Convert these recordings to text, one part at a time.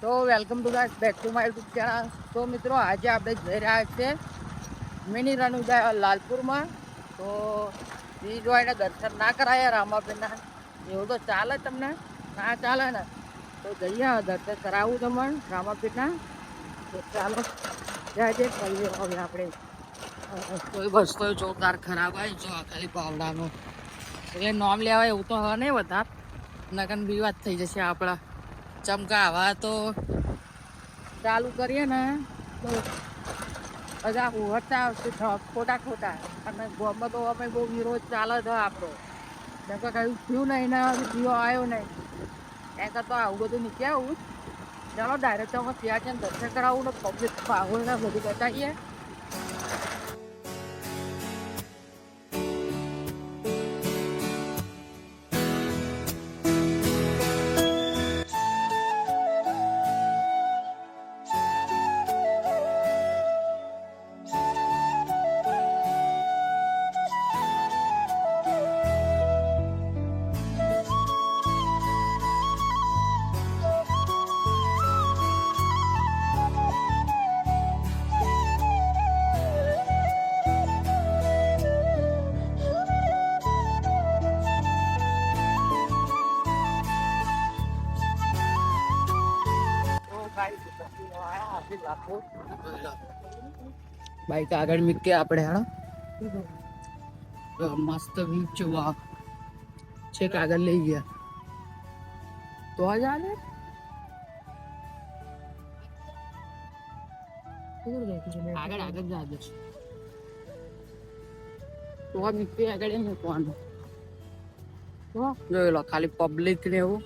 તો welcome to guys back to my YouTube channel. તો મિત્રો આજે આપણે જઈ રહ્યા છીએ મિની રણુજા લાલપુરમાં. તો એ જોઈને દર્શન ના કરાયા રામાપીરના, એવું તો ચાલે તમને? ના ચાલે ને તો જઈએ દર્શન કરાવું તમને રામાપીરના. તો ચાલો જઈએ કરીએ હવે આપણે. કોઈ વસ્તુ જોરદાર ખરાબ હોય જો ખાલી પાવડાનો એટલે નોમ લેવાય એવું તો હવે નહીં વધારે, નકન વિવાદ થઈ જશે આપણા. ચમકા હવા તો ચાલુ કરીએ ને તો બધા ઉહરતા આવશે ખોટા અને ગોમાં તો અમે બહુ વિરોધ ચાલે છે આપણો. જેમ કે કયું થયું નહીં ને જીવો આવ્યો નહીં એમ કરતો આવું બધું નીકળે આવું. ચાલો ડાયરેક્ટ તો અમે ત્યાં છે દર્શન કરાવું ને પબ્લિક પાહોળ ને બધું બતાવીએ. બાઈક આગળ મૂકે આપણે હેડો મસ્ત વ્યૂ છે. વાહ છેક આગળ લઈ ગયા તો જ આવે આગળ આગળ જાજે તો મૂકે આગળ એમ મૂકવાનું. તો જોઈ લો ખાલી પબ્લિક ને એવું.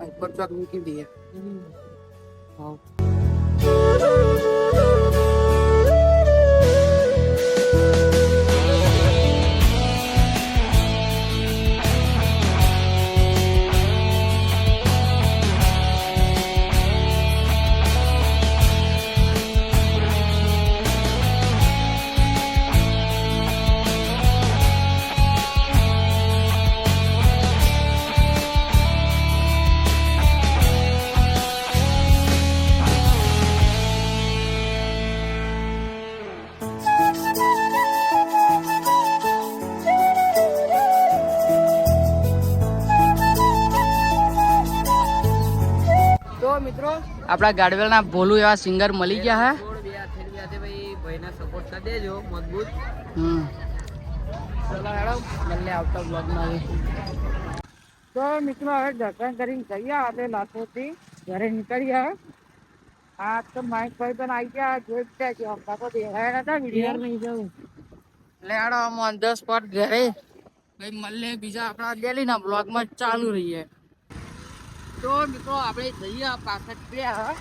ઉપર ચોક મૂકી દઈએ. હા મિત્રો આપડા ગાડવેલના ભોલું એવા સિંગર મળી ગયા હે. ભાઈને સપોર્ટ કરી દેજો મજબૂત. ચલો હેડો મળે આવતા બ્લોગમાં. તો મિત્રો હવે દર્શન કરીને જઈએ આપણે લાલપુરથી ઘરે નીકળ્યા. આ તો માઇક ભાઈ પણ આવી ગયા જોઈ છે અમતા તો દેખાયા નતા વિડીયો નહીં જવું એટલે હેડો ઓન ધ સ્પોટ ઘરે ભાઈ મળે બીજા આપણા ડેલીના બ્લોગમાં ચાલુ રહીએ. તો મિત્રો આપણે જઈએ પાછળ ગયા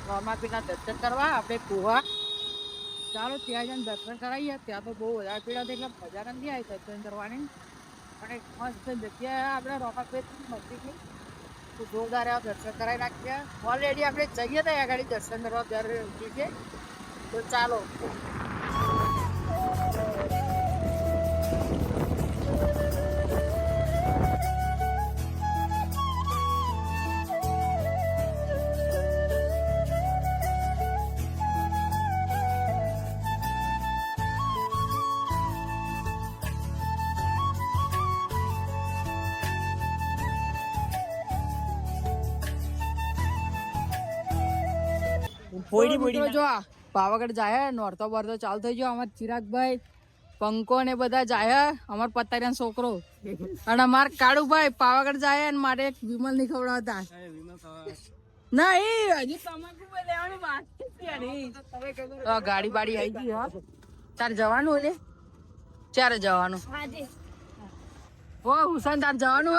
રામાપીરના દર્શન કરવા આપણે કુવા. ચાલો ત્યાં જઈને દર્શન કરાવીએ. ત્યાં તો બહુ વધારે પીડા હતી એટલે મજા નથી આવી દર્શન કરવાની. અને મસ્ત જગ્યાએ આપણે રામાપીર મંદિરની તો જોરદાર એવા દર્શન કરાવી નાખીએ. ઓલરેડી આપણે જઈએ તો આગળ દર્શન કરવા ત્યારે ઉઠી છે. તો ચાલો જો પાવાગઢ જાય નોરતો બરતો ચાલુ થઈ ગયો. અમાર ચિરાગભાઈ પંકો ને બધા જાય. અમાર પતારિયા છોકરો અને અમાર કાળુભાઈ પાવાગઢ જાય અને મારે એક વિમલ ની ખવડાવતા નહીં હજી તમાકુ લેવાની બાકી છે. ગાડી બાડી આવી ગઈ. હા તાર જવાનું એટલે ક્યારે જવાનું? ઓ હુસેન તાર જવાનું?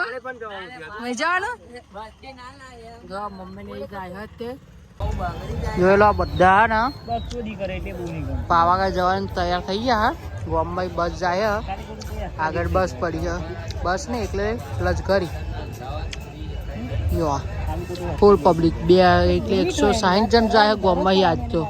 નહીં જવાનું? મમ્મી ને જાય તે જોયેલો બધા ને પાવાગઢ જવાનું તૈયાર થઈ ગયા. બોમ્બઈ બસ જાય આગળ બસ પડી છે. બસ ને એટલે લશ્કરી ફૂલ પબ્લિક બે એટલે 160 જણ જાય બોમ્બઈ આજ તો.